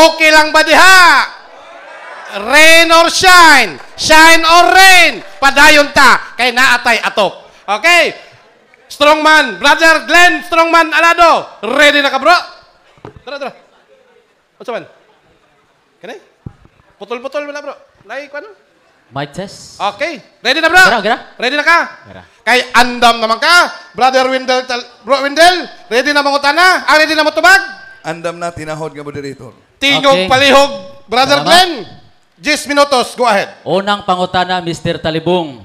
Okay lang ba diha? Rain or shine? Shine or rain? Padayon ta, kay naatay atop. Okay? Strongman, Brother Glenn Strongman Alado. Ready na ka, bro? Tara. What's man? Kanay? Putol-putol mo na, bro. Like, ano? Mic test. Okay. Ready na, bro? Gira. Ready na ka? Gira. Kay andam naman ka. Brother Windel, Bro Windel, ready na mangutan na? Ready na mo tubag? Andam na, tinahod nga moderator. Tingog palihog, Brother Glenn. 10 minutos, go ahead. Unang pangutana, Mr. Talibong.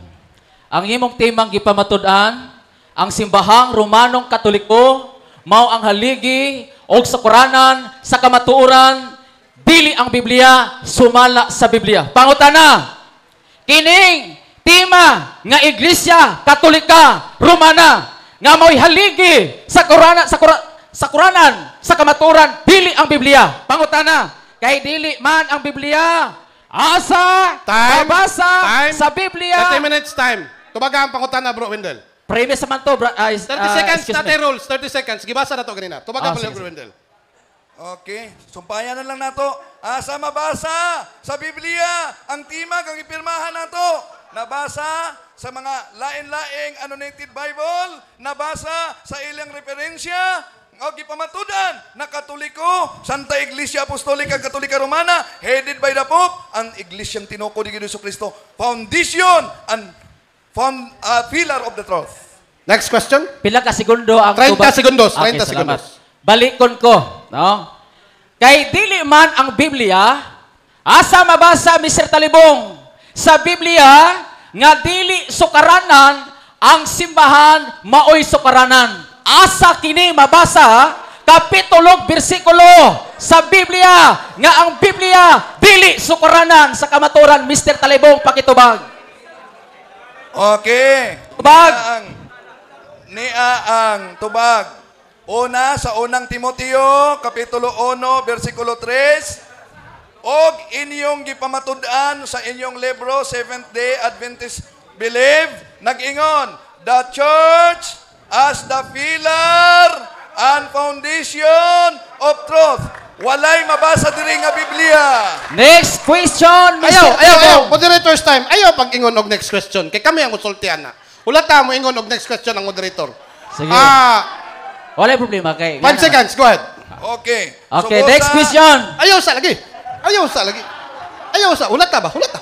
Ang imong timang gipamatud-an, ang simbahang Romanong Katoliko, mao ang haligi o sa Quranan, sa kamatuoran, dili ang Biblia, sumala sa Biblia. Pangutana, kining tima nga Iglesia Katolika Romana nga mao'y haligi sa Quranan, sa Quranan, sa kamatuoran, dili ang Biblia. Pangutana, kay dili man ang Biblia, asa, mabasa sa Biblia. 30 minutes time. Tubaga ang pangutana, Bro Windel. Previous naman to, 30 seconds, tate rules. 30 seconds. Gibasa na to ganina. Tubaga pa Bro Windel. Okay, sumpayan na lang nato. Asa mabasa sa Biblia ang timag ang ipirmahan nato. Nabasa sa mga lain-laing annotated Bible, nabasa sa ilang referensya, o gipamatudan na Katoliko, Santa Iglesia Apostolika Katolika Romana, headed by the Pope, ang Iglesyang tinuko ni Jesucristo, foundation and pillar of the truth. Next question. Pila ka segundo ang 30 tubag? segundos. 30 Okay, segundos. Balikon ko, no? Kay dili man ang Biblia, asa mabasa Mr. Talibong sa Biblia nga dili sukaranan ang simbahan maoy sukaranan. Asa kini mabasa kapitulo bersikulo sa Biblia nga ang Biblia dili sukaranan sa kamaturan. Mr. Talibong, pakitubag. Okay. Tubag. Nia ang tubag. Una sa unang Timoteo, kapitulo 1, versikulo 3. Og inyong gipamatud-an sa inyong libro, Seventh-day Adventist Believe, nag-ingon, the church as the pillar and foundation of truth. Walay mabasa diri nga Biblia. Next question, Mr. Ayaw. Moderator's time. Ayaw pag-ingon og next question. Kay kami ang usultian na. Ulata mo ingon og next question ang moderator. Sige. Wala problema kay. 5 seconds, go ahead. Okay. Okay, next question. Ayaw sa lagi. Ulat ba? Ulat.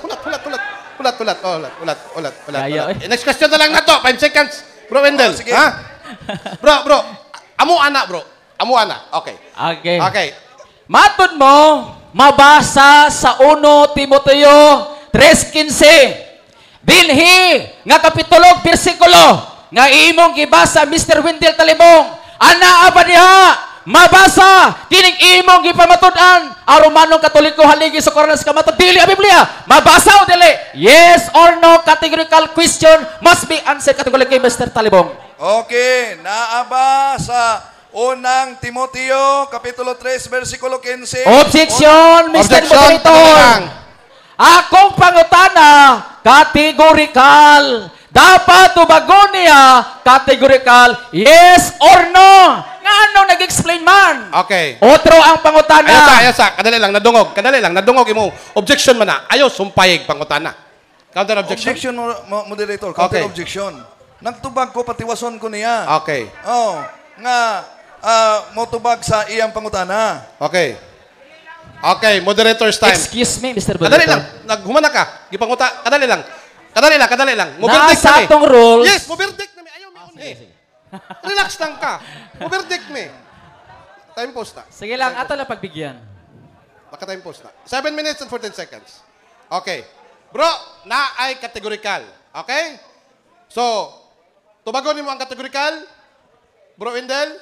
Next question na lang na to. 5 seconds. Bro Wendell. Sige. Ha? Bro. Amo ana. Okay. Matod mo, mabasa sa 1 Timoteo 3:15. Dinhi nga kapitulo bersikulo nga imong gibasa, Mr. Wendell Talibong. Ana ba diha? Mabasa kining imong gipamatud-an ang Romanong Katoliko haligi sa Quranan sa kamatud dili ang Biblia. Mabasa o dili? Yes or no categorical question must be answered categorically, Mr. Talibong. Okay, naaba sa unang Timoteo, kapitulo 3, versikulo 15. Objection, Mr. Moderator. Akong pangutana, categorical. Dapat tubagon niya, categorical, yes or no. Nga ano nag-explain man? Okay. Otro ang pangutana. Ayaw sa. Kadali lang, nadungog imo. Objection man na. Ayaw sumpayig pangutana. Counter objection? Objection, moderator. Counter Okay. objection. Nagtubag ko, patiwason ko niya. Okay. Oh, nga, motubag sa iyang pangutana. Okay, moderator's time. Excuse me, Mr. Kadali lang. Moderator. Naghumana ka. Gipanguta. Kadali lang. Nasa atong rules. Yes, mo-verdict na mi. Ayaw mi unhi. Relax lang ka. Mo-verdict mi. Time post na. Sige lang, ato lang pagbigyan. Time post na. 7 minutes and 14 seconds. Okay. Bro, na ay categorical. Okay? So, tubagon mo ang categorical. Bro Wendell?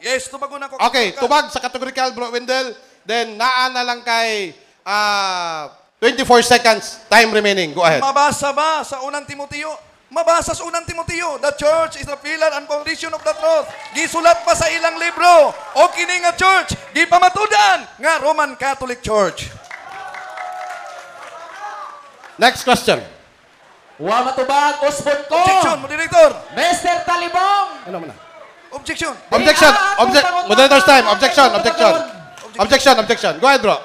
Yes, tubagon ako. Okay, tubag sa categorical, Bro Wendell. Then, naan na lang kay 24 seconds. Time remaining. Go ahead. Mabasa ba sa unang Timoteo? Mabasa sa unang Timoteo. The church is the pillar and foundation of the truth. Gisulat pa sa ilang libro. O kini nga church, gipamatudan nga Roman Catholic Church. Next question. Wa matubag, usbon ko. Objection, moderator. Mr. Talibong. Ano man na? Objection. Objection. Moderator's time. Objection. Go ahead, bro.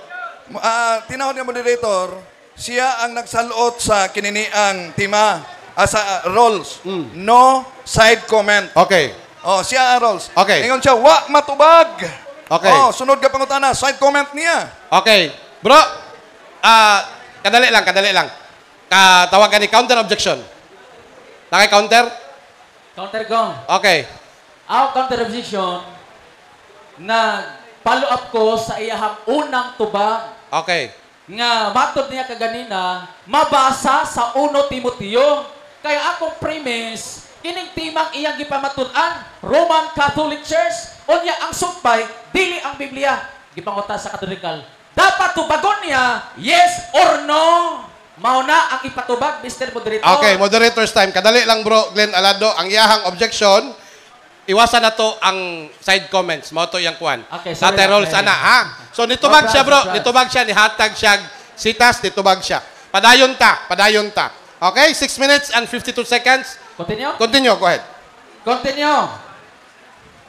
Tinawag ng moderator, siya ang nagsalot sa kininiang tima, sa roles. No side comment. Okay. Siya ang roles. Okay. Ingon siya, wa matubag. Okay. Sunod ka pangutana, side comment niya. Okay. Bro, kadali lang. Tawag ka ni counter objection. Naki-counter? Counter ko. Okay. Ang counter objection na follow up ko sa iyahang unang tubag Okay. nga matod niya kaganina mabasa sa 1 Timoteo. Kaya akong premise kining timang iyang gipamatud-an Roman Catholic Church unya ang sumpay dili ang Biblia gipanguta sa Katolikal. Dapat tubagon niya yes or no. Mao na ang ipatubag, Mr. Moderator. Okay, moderator's time. Kadali lang, bro, Glenn Alado. Ang iyahang objection, iwasan na to ang side comments. Mao to iyang kuan. Okay, sorry. Tatay roll sana, ha? So, nitubag siya, bro. Surprise. Nitubag siya, nihatag siya, sitas, nitubag siya. Padayon ta. Okay, 6 minutes and 52 seconds. Continue, go ahead. Continue.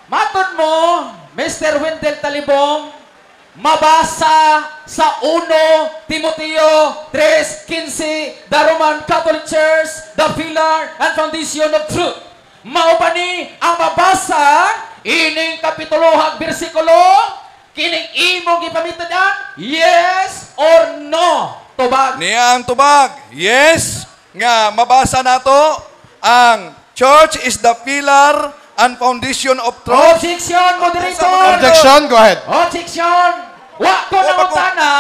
Matod mo, Mr. Wendell Talibong, mabasa sa 1 Timoteo 3:15, the Roman Catholic Church, the pillar and foundation of truth. Mao ba ni ang mabasa ining kapitulohang bersikulo kining imong gipamitudan? Yes or no? Tubag. Niya ang tubag. Yes. Nga, mabasa nato ang church is the pillar and foundation of truth. Objection, moderator. Objection, go ahead. Objection! Wa ko na utana,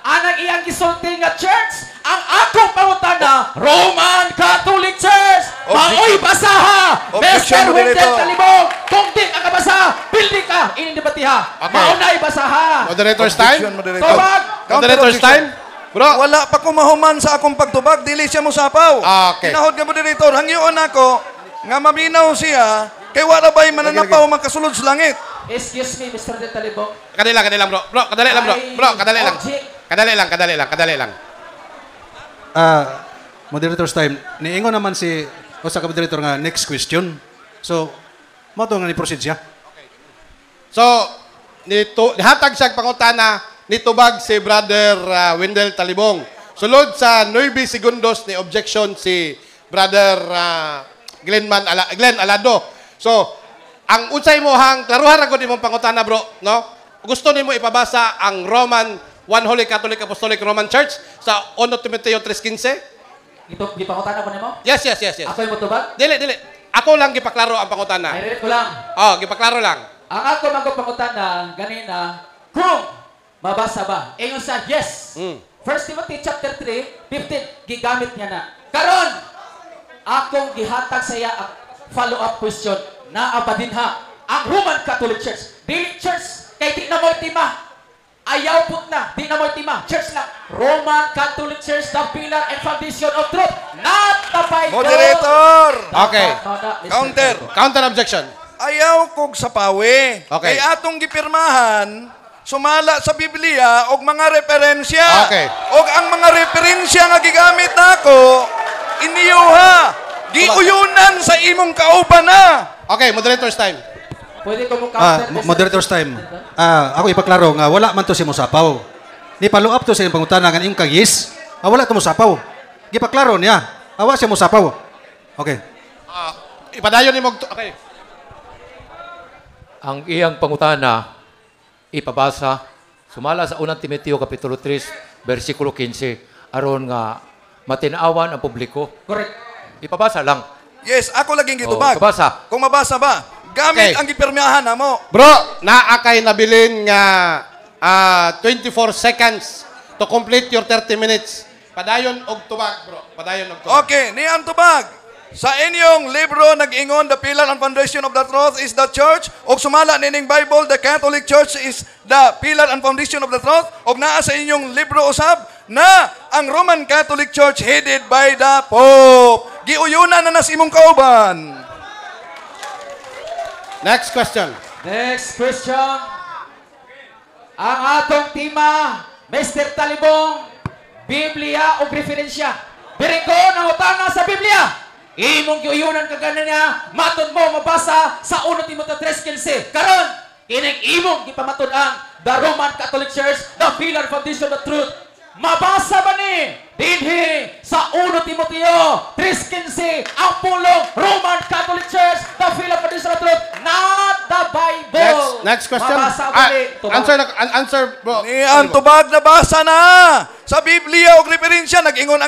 anang iyang gisulti nga church, ang akong pangutana, Roman Catholic Church! Maoy basaha! Objection, Mr. Wendell moderator. Talibong! Kung di ka kabasaha, building ka! Inindibatiha! Okay. Maunay basaha! Moderator's Objection, time. moderator. Tubag! Moderator's time. Bro, Wala pa ko mahuman sa akong pagtubag, dili siya musapaw. Okay. Tinahod nga moderator, hangyoon ako, nga maminaw siya, kay wala ba'y mananapaw makasulod sa langit. Excuse me, Mr. Wendell Talibong. kadali lang, bro. Bro, kadali lang, bro. Bro, kadali lang. Kadali lang. Moderator's time. Niingon naman si sa moderator nga next question. So, mo to nga ni-proceed siya. So, nihatag siya pangutana, nitubag si Brother Wendell Talibong. Sulod sa 9 segundos ni objection si Brother Glenn Alado. So, ang unsay mo hang klaruhan ra gud imong pangutana, bro, no? Gusto nimo ipabasa ang Roman One Holy Catholic Apostolic Roman Church sa 1 Timoteo 3:15? Ito, di pangutana ko nimo? Yes. Ako yung matubag? Dili. Ako lang gipaklaro ang pangutana. Ay, ko lang. Gipaklaro lang. Ang ako magpapangutana ganina, kung mabasa ba? Ingon sa yes. 1 Timothy chapter 3, 15, gigamit niya na. Karon, akong gihatag sa iya ang follow-up question na apadinha ang Roman Catholic Church. Dili church, kay di na mo tima. Ayaw put na, di na mo tima. Church lang. Roman Catholic Church, the pillar and foundation of truth. Not the Bible. Moderator! Okay. Counter. Counter objection. Ayaw kog sa pawe. Okay. Kay atong gipirmahan, sumala sa Biblia og mga referensya. Okay. Og ang mga referensya nga gigamit nako, iniyuha. Giuyunan sa imong kauban na. Okay, moderator's time. Pwede ko mo counter. Mr. Moderator's time. Ako ipaklaro nga wala man to si Musapaw. Ni follow up to sa iyong pangutana nga imong kag yes. Wala to Musapaw. Gipaklaro niya. Awa siya Musapaw. Okay. Ipadayon nimo. Okay. Ang iyang pangutana ipabasa sumala sa 1 Timoteo kapitulo 3 bersikulo 15 aron nga matinawan ang publiko. Correct. Ipabasa lang. Yes, ako laging gitubag. Pabasa. Kung mabasa ba, gamit Okay. ang gipirmahan namo. Bro, naa kay nabilin nga 24 seconds to complete your 30 minutes. Padayon og tubag, bro. Padayon og tubag. Okay, niyang tubag. Sa inyong libro nag-ingon, the pillar and foundation of the truth is the church. Og sumala nining Bible, the Catholic Church is the pillar and foundation of the truth. Og naa sa inyong libro usab na ang Roman Catholic Church headed by the Pope. Giuyunan na nas imong kauban. Next question. Next question. Ang atong tema, Mr. Talibong, Biblia o referensya. Biring ko, nangutana sa Biblia. Imong giuyunan ka ganan niya, matod mo mabasa sa 1 Timoteo 3:15. Karon, kining imong gipamatud-an, the Roman Catholic Church, the pillar foundation of truth. Mabasa ba ni dinhi sa 1 Timoteo 3:15 ang pulong Roman Catholic Church, the pillar foundation of truth, not the Bible. Next question. Mabasa ba ni? Answer, bro. Ni ang tubag na basa na sa Biblia og referensya nag-ingon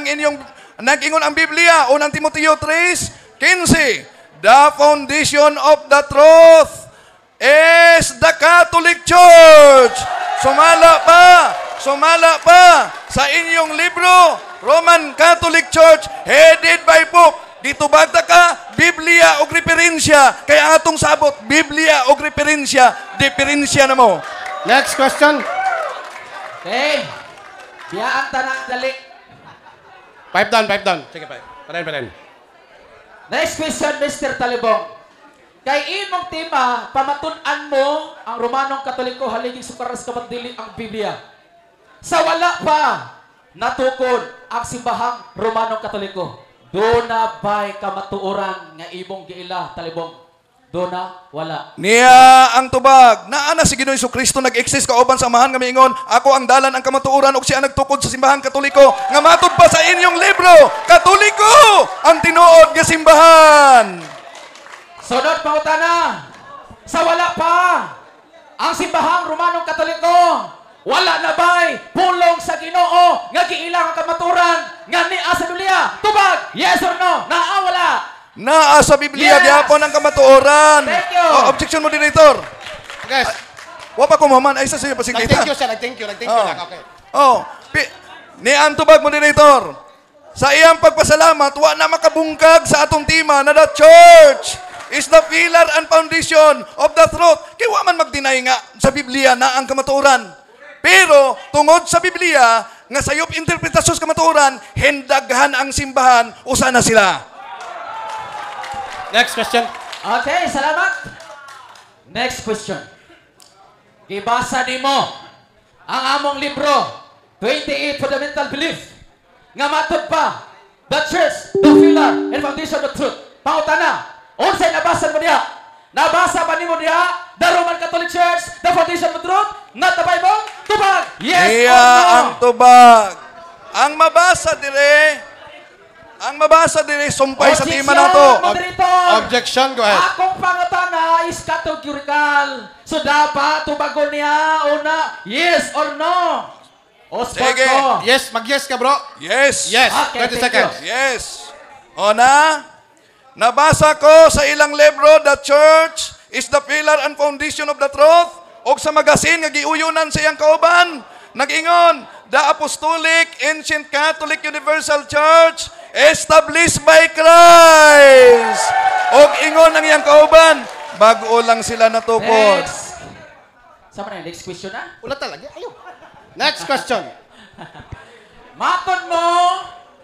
ang Biblia unang Timoteo 3:15. The foundation of the truth is the Catholic Church. Sumala pa sa inyong libro, Roman Catholic Church, headed by Pope. Dito bagta ka, Biblia og referensya. Kaya atong sabot, Biblia og referensya, diferensya na mo. Next question. Okay. Biyaan tanang dali. Pipe down. Sige, pipe. Paren. Next question, Mr. Talibong. Kay imong tema, pamatun-an mo ang Romanong Katoliko haliging sukaras kapatdili ang Biblia. Sa wala pa natukod ang simbahang Romanong Katoliko. Do na ba'y kamatuoran nga imong giila, Talibong? Do na wala. Niya ang tubag, naa na si Ginoong Kristo nag-exist kauban sa amahan nga miingon, ako ang dalan ang kamatuoran ug siya nagtukod sa simbahang Katoliko nga matod pa sa inyong libro, Katoliko ang tinuod nga simbahan. Sunod pangutana. Sa wala pa ang simbahang Romanong Katoliko, wala na ba'y pulong sa Ginoo nga giilang ang kamatuoran nga niya sa Biblia? Tubag, yes or no? Naa wala? Naa sa Biblia Yes! gyapon ang kamatuoran. Thank you. Objection mo, Director. Guys, Wa pa ko maman ay sa siya pasingkita. nag-thank you siya. Nag-thank you lang. Okay. Ni ang tubag mo, Director. Sa iyang pagpasalamat, wa na makabungkag sa atong tema na the church is the pillar and foundation of the truth. Kaya wa man mag-deny nga sa Biblia na ang kamatuoran. Pero tungod sa Biblia nga sayop interpretasyon sa kamatuoran, hendaghan ang simbahan, usa na sila. Next question. Okay, salamat. Next question. Gibasa nimo ang among libro, 28 Fundamental Belief, nga matod pa, the church, the pillar, and foundation of truth. Pautana, unsay nabasa mo diha? Nabasa ba nimo diha? The Roman Catholic Church, the foundation of truth, not the Bible? Tubag, yes Iya or no? ang tubag. Ang mabasa dire sumpay sa tema nato. Moderator. Objection, go ahead. Akong pangutana is categorical. So dapat tubagon niya una, yes or no? O spot Sige. ko. Yes, mag-yes ka, bro. Yes. Yes, Okay, 20 thank seconds. Yes. O na, nabasa ko sa ilang libro, the church is the pillar and foundation of the truth. O sa magasin, nga giuyunan sa iyang kauban, nag-ingon, the Apostolic Ancient Catholic Universal Church established by Christ. O ingon ang iyang kauban, bago lang sila natukod. Next. Sama na yun? Next question na? Ulat talaga. Ayaw. Next question. Matod mo,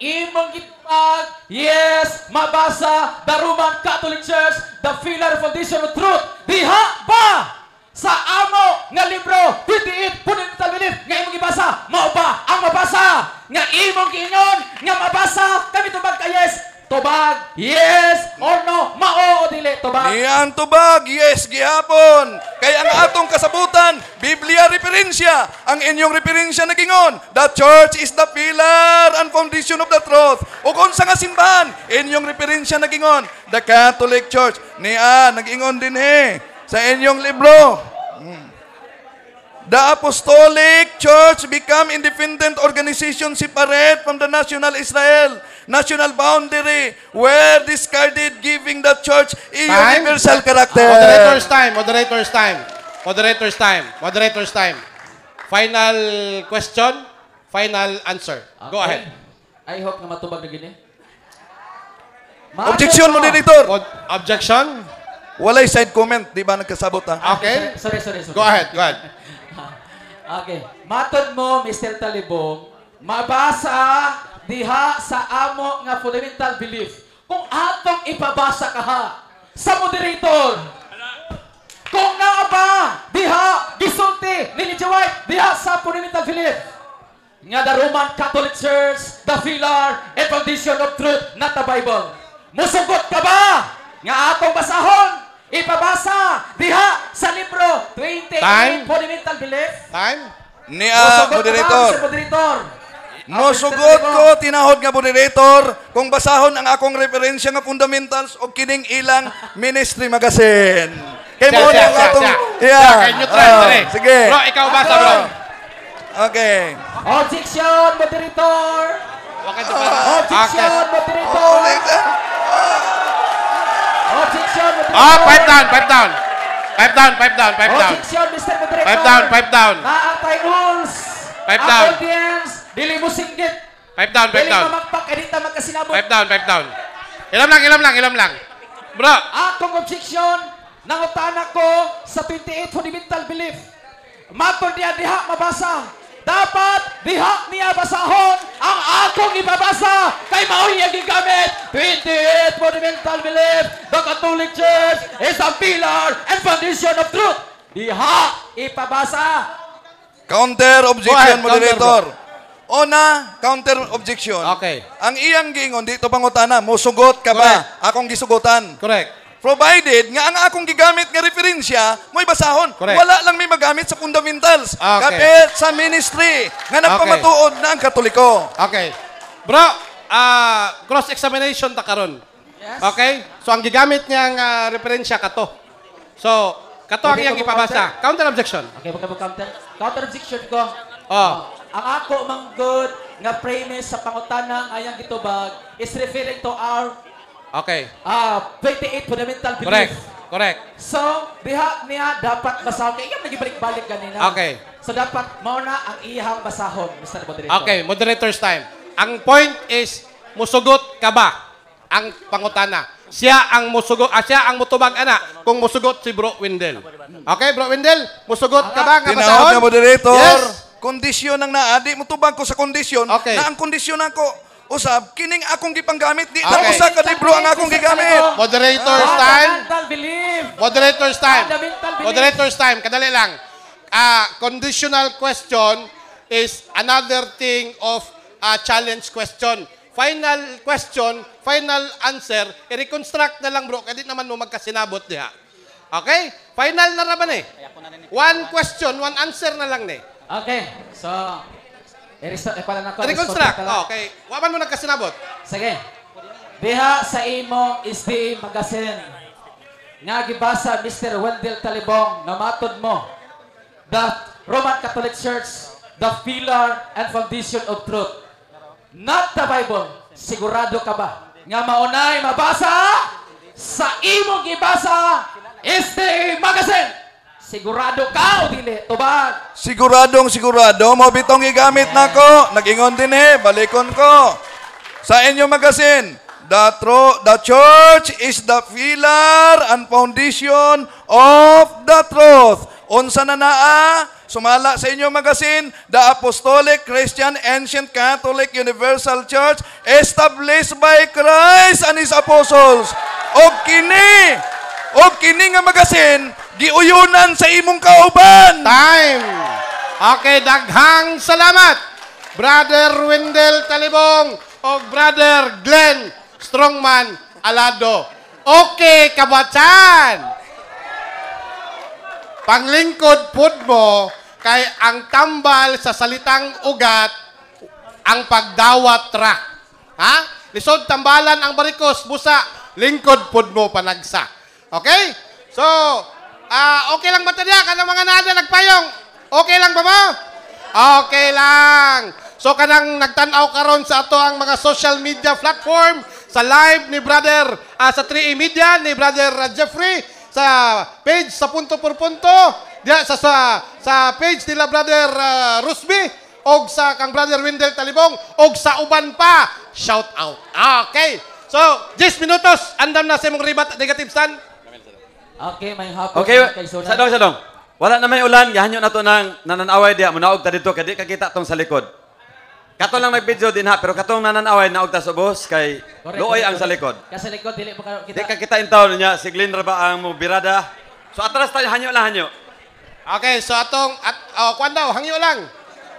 imong gitpag, yes, mabasa, the Roman Catholic Church, the pillar foundation of truth. Diha ba? Sa amo nga libro, 28 Fundamental Belief, nga imong ibasa, mao ba ang mabasa? Nga imong giingon, nga mabasa, kami tubag ka yes, tubag, yes or no, mao o dili, tubag. Iyan tubag, yes, gihapon. Kaya ang atong kasabutan, Biblia referensya. Ang inyong referensya nagingon, the church is the pillar and foundation of the truth. O kung sa nga simbahan, inyong referensya nagingon, the Catholic Church. Nagingon din sa inyong libro. The Apostolic Church become independent organization separate from the national Israel. National boundary were discarded, giving the church a universal character. Moderator's time. Final question, final answer. Go Okay. ahead. I hope na matubag na gini. Objection mo, Director. Objection? Walay side comment, di ba nagkasabot ha? Okay. Sorry. Go ahead. Okay. Matod mo, Mr. Talibong, mabasa diha sa amo nga fundamental belief. Kung atong ipabasa ka ha, sa moderator, kung nga ba diha gisulti ni Elijah White diha sa fundamental belief nga the Roman Catholic Church, the pillar and foundation of truth, not the Bible. Musugot ka ba? Nga atong basahon, ipabasa diha sa libro 28 Time. Fundamental Belief. Time. Musugot ka ba, moderator. Mr. Moderator? Mosugot ko, tinahod nga moderator, kung basahon ang akong referensya nga fundamentals o kining ilang ministry magazine. Kay mo na ang atong... Siya, kay neutral, dali. Sige. Bro, ikaw basa, bro. Okay. Objection, Moderator! Okay, ito ba? Objection, Moderator! Objection, Moderator! Oh, pipe down, pipe down. Pipe down, pipe down, pipe down. Objection, Mr. Moderator! Pipe down, pipe down. Naatay rules! Pipe down. Ang audience, dili mo singgit. Pipe down, pipe Dili down. mamagpak, edita magkasinabot. Pipe down, pipe down. Ilam lang, ilam lang, ilam lang. Bro, Atong objection, nangutana ko sa 28 Fundamental Belief. Matod niya diha mabasa. Dapat diha niya basahon ang akong ibabasa kay mao'y ang gigamit 28 Fundamental Belief. The Catholic Church is a pillar and foundation of truth. Diha ipabasa. Counter objection, Go ahead, moderator. Ona, counter objection. Okay. Ang iyang giingon, dito pangutana, musugot ka ba? Akong gisugutan. correct. Provided nga ang akong gigamit nga referensya, mo'y basahon. Correct. Wala lang may magamit sa fundamentals. Okay. Kapit sa ministry nga nagpamatuod na ang Katoliko. Okay. Bro, cross-examination ta karon. Yes. Okay? So, ang gigamit niyang referensya kato. So, kato ang Okay, iyang kung ipabasa. Counter objection. Okay, baka counter. Counter objection ko. Oh. Ang ako manggod nga premise sa pangutana nga ayang gitubag is referring to our Okay. 28 Fundamental Belief. Correct. Correct. So, diha niya dapat basahon. Kaya yung nagibalik-balik kanina. Okay. So, dapat mauna ang iyang basahon, Mr. Moderator. Okay, moderator's time. Ang point is, musugot ka ba? Ang pangutana. Siya ang musugot, siya ang mutubag ana kung musugot si Bro Wendell. Okay, Bro Wendell, musugot ka ba nga Tinawag basahon? na moderator. Yes. Kondisyon ang naadi mo tubag ko sa kondisyon Okay. na ang kondisyon ako usab kining akong gipanggamit di Okay. lang usa ka libro ang akong gigamit. Moderator's time. Fundamental Belief. Moderator's time. Fundamental belief. Moderator's time. Kadali lang. Conditional question is another thing of challenge question. Final question, final answer, i-reconstruct na lang bro, kasi di naman mo magkasinabot diha. Okay? Final na raman eh. One question, one answer na lang eh. Okay. So, pala na ko. Reconstruct. Okay. Waman mo nagkasinabot. Sige. Diha sa imo is di magasin. Nga gibasa Mr. Wendell Talibong na matod mo. The Roman Catholic Church, the pillar and foundation of truth. Not the Bible. Sigurado ka ba? Nga maunay mabasa sa imo gibasa is di magasin. Sigurado ka o dili? Tubag. Siguradong sigurado mo bitong gigamit nako. Nag-ingon din balikon ko. Sa inyo magasin, the church is the pillar and foundation of the truth. Unsa na naa, sumala sa inyo magasin, the Apostolic Christian Ancient Catholic Universal Church established by Christ and His Apostles. O kini nga magasin, giuyunan sa imong kauban. Time. Okay, daghang salamat. Brother Wendell Talibong o Brother Glenn Strongman Alado. Okay, kabatsan. Panglingkod pud mo kay ang tambal sa salitang ugat ang pagdawat ra. Ha? Lisod tambalan ang barikos busa, lingkod pud mo panagsa. Okay? So, okay lang ba tadya kanang mga nada nagpayong? Okay lang ba mo? Okay lang. So kanang nagtan-aw karon sa ato ang mga social media platform, sa live ni brother sa 3E Media ni brother Jeffrey, sa page sa punto por punto, diya sa page nila brother Rusby og sa kang brother Wendell Talibong og sa uban pa. Shout out. Okay. So, 10 minutos andam na sa imong ribat negative stand. Okay, may hapon. Okay, sadong. Wala na may ulan, gahanyo na to ng nananaway diya, munaog ta dito, kadi kakita tong sa likod. Kato lang nag-video din ha, pero katong nananaway, naog ta sa bus, kay luoy ang sa likod. Kasi likod, dili mo Di kita. kakita in taon niya, si Glenn ra ba ang mo birada. So atras tayo, hanyo lang, hanyo. Okay, so atong kuan daw, hangyo lang.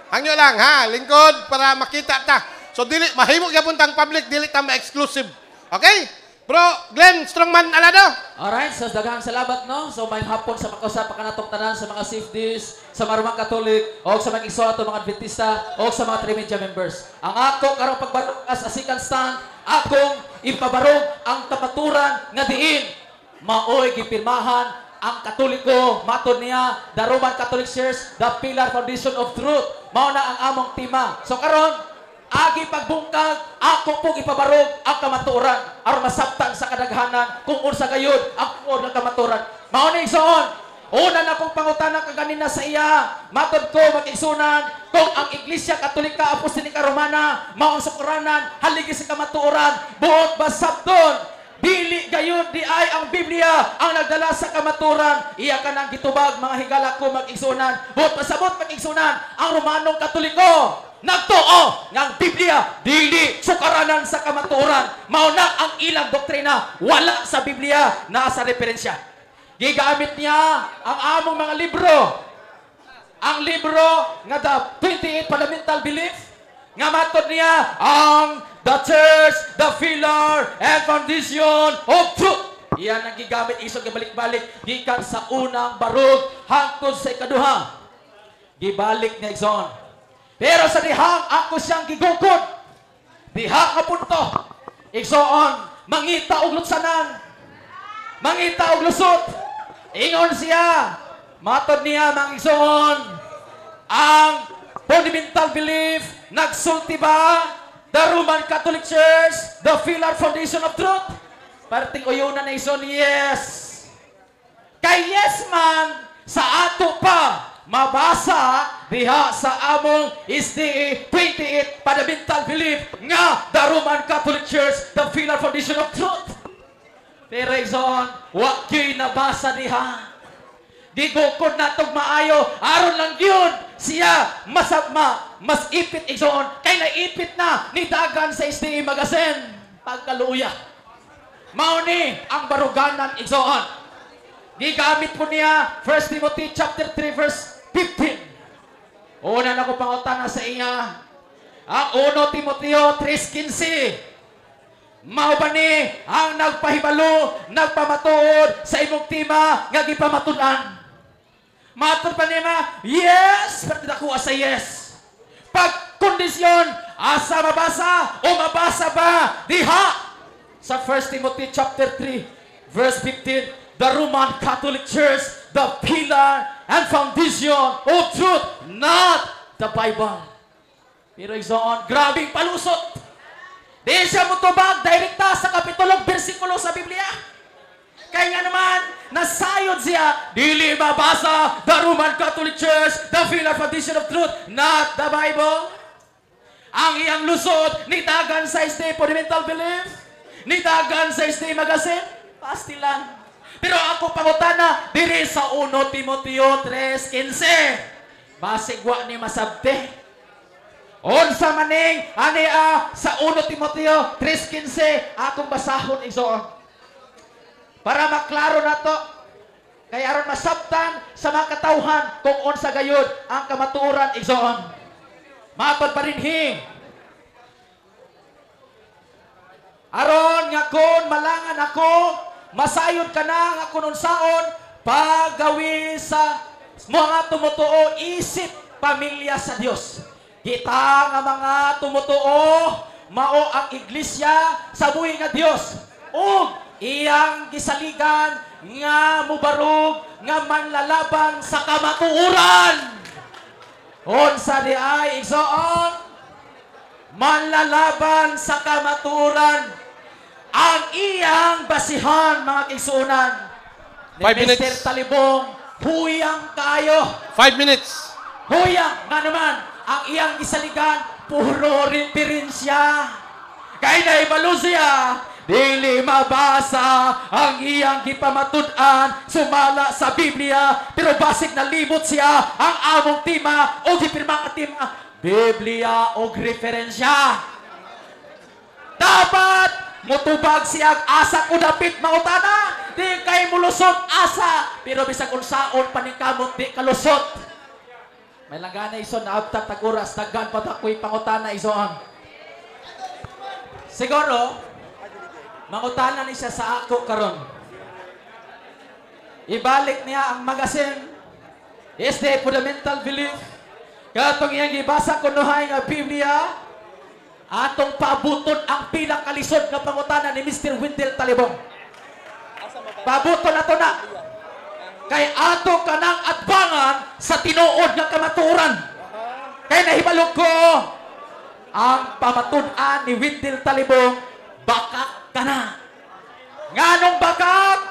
Hangyo lang ha, lingkod para makita ta. So dili mahimo gyapon tang public, dili ta ma-exclusive. Okay? Bro, Glenn, strongman alado. Alright, so daghang salamat no. So may hapon sa pagkausap pa kanatong tanan sa mga safeties, sa mga Romang Katolik, o sa mga igsoon ato mga Adventista, o sa mga Trimedia members. Ang ako karong pagbarog as a second stand, akong ipabarog ang kapaturan nga diin maoy gipirmahan ang Katoliko, matod niya, the Roman Catholic Church, the pillar foundation of truth. Mao na ang among tema. So karon, agi pagbungkag, ako pong ipabarog ang kamatuoran aron masabtan sa kadaghanan kung unsa gayud ang puod ng kamatuoran. Mao ni igsoon. Una na kong pangutana kaganina sa iya, matod ko mag-igsunan kung ang Iglesia Katolika Apostolika Romana mao ang sukuranan haligi sa kamatuoran buot basabton. Dili gayud di ay ang Biblia ang nagdala sa kamaturan. Iya ka nang gitubag mga higala ko mag-igsunan. Buot pasabot mag-igsunan ang Romanong Katoliko nagtuo nga ang Biblia dili sukaranan sa kamatuoran. Mao na ang ilang doktrina wala sa Biblia naa sa referensya. Gigamit niya ang among mga libro. Ang libro nga the 28 Fundamental Belief nga matod niya ang the church, the pillar, and foundation of truth. Iyan ang gigamit isog gibalik-balik gikan sa unang barog hangtod sa ikaduha. Gibalik niya igsoon. Pero sa dihang ako siyang gigukod. Diha nga punto. Igsoon, mangita og lutsanan. Mangita og lusot. Ingon siya. Matod niya mang igsoon. Ang fundamental belief nagsulti ba the Roman Catholic Church, the pillar foundation of truth? Parting uyunan na ison, yes. Kay yes man, sa ato pa, mabasa diha sa among SDA 28 Fundamental Belief nga the Roman Catholic Church, the pillar foundation of truth. Pero ison, wa gyud nabasa diha. Gigukod na itong maayo, aron lang yun siya mas ipit igsoon, kay naipit na ni dagan sa SDA Magazine pagkaluya. Mao ni ang baruganan igsoon. Gigamit po niya 1 Timothy chapter 3 verse 15. Una na ko pangutana sa iya. Ang 1 Timoteo 3:15. Mao ba ni ang nagpahibalo, nagpamatuod sa imong tema nga gipamatudan? Matod pa niya, yes, pero nakuha sa yes. Pag kondisyon, asa mabasa o mabasa ba? Diha! Sa 1 Timothy chapter 3, verse 15, the Roman Catholic Church, the pillar and foundation of truth, not the Bible. Pero igsoon, grabing palusot. Di siya mutubag, direkta sa kapitulong bersikulo sa Biblia. Kaya nga naman, nasayod siya, dili mabasa the Roman Catholic Church, the pillar foundation of truth, not the Bible. Ang iyang lusot, nitagan sa SDA Fundamental Belief, nitagan sa SDA Magazine, pastilan. Pero ako pangutana, diri sa 1 Timoteo 3:15, basigwa ni masabte. Unsa maning ania sa 1 Timoteo 3:15 atong basahon igsoon. Para maklaro na to, kaya aron masabtan sa mga katawhan kung unsa gayud ang kamatuoran igsoon. Matod pa rin aron nga kon malangan ako, masayod ka na nga kun unsaon paggawi sa mga tumutuo isip pamilya sa Dios. Kita nga mga tumutuo mao ang iglesia sa buhi nga Dios. Ug iyang gisaligan nga mubarog nga manlalaban sa kamatuoran. Unsa di ay igsoon? Manlalaban sa kamatuoran. Ang iyang basihan mga igsuonan. 5 minutes. Mr. Talibong, huyang kayo. 5 minutes. Huyang nga naman, ang iyang gisaligan, puro referensya. Kaya na ibalo siya, dili mabasa ang iyang gipamatudan, sumala sa Biblia, pero basig na limot siya ang among tema o gipirma nga tema, Biblia o referensya. Dapat mutubag siya asa ko dapit mautana, di kay mulusot asa, pero bisag unsaon paningkamot di kalusot. May langana ison na abtat taguras, daggan patakoy pangutana ison. Siguro, Mangutana ni siya sa ako karon. Ibalik niya ang magasin. Is the fundamental belief. Katong iyang gibasa kunuhay nga Biblia. Atong pabuton ang pinakalisod nga pangutana ni Mr. Wendell Talibong. Pabuton ato na. Kay ato kanang atbangan sa tinuod nga kamatuoran. Kay nahibalog ko ang pamatud-an ni Wendell Talibong, bakak ka na. Nganong bakak?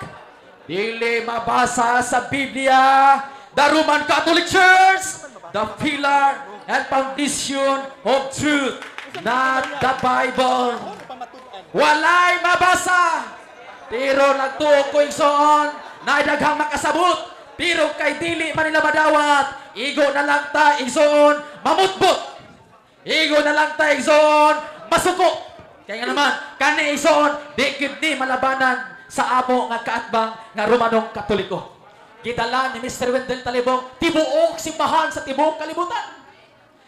Dili mabasa sa Biblia, the Roman Catholic Church, the pillar and foundation of truth, not the Bible. Walay mabasa. Pero nagtuo ko igsoon, na daghang makasabot. Pero kay dili man nila madawat, igo na lang ta igsoon, mamutbot. Igo na lang ta igsoon, masuko. Kaya nga naman, kani igsoon, di gid ni malabanan sa amo nga kaatbang nga Romanong Katoliko. Gidala ni Mr. Wendell Talibong, tibuok simbahan sa tibuok kalibutan.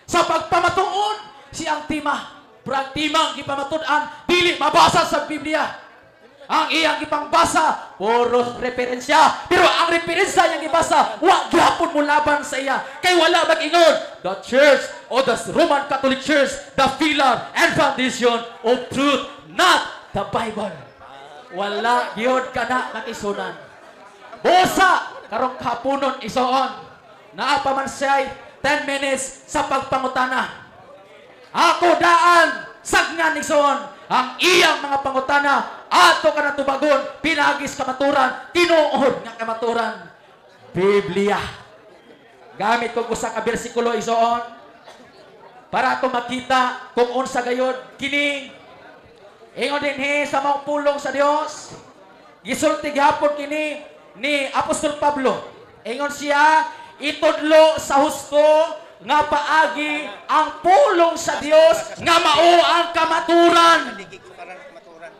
Sa pagpamatuon, siyang tima. Pero ang timang ipamatuan, dili mabasa sa Biblia. Ang iyang ipangbasa, puro referensya. Pero ang referensya niyang ibasa, wag gyapon mo laban sa iya. Kay wala mag-ingon, the church or the Roman Catholic Church, the pillar and foundation of truth, not the Bible. Wala gyud kana nakisunan. Busa karong kapunon isoon. Naa pa man siya'y 10 minutes sa pagpangutana. Ako daan sagnan isoon. Ang iyang mga pangutana ato ka natubagon, pinagis kamaturan, tinuod nga kamaturan. Biblia. Gamit ko usa ka bersikulo isoon para ato makita kung unsa gayud kini. Ingon dinhi sa mga pulong sa Dios. Gisulti gihapon kini ni Apostol Pablo. Ingon siya, itudlo sa husto nga paagi ang pulong sa Dios nga mao ang kamaturan.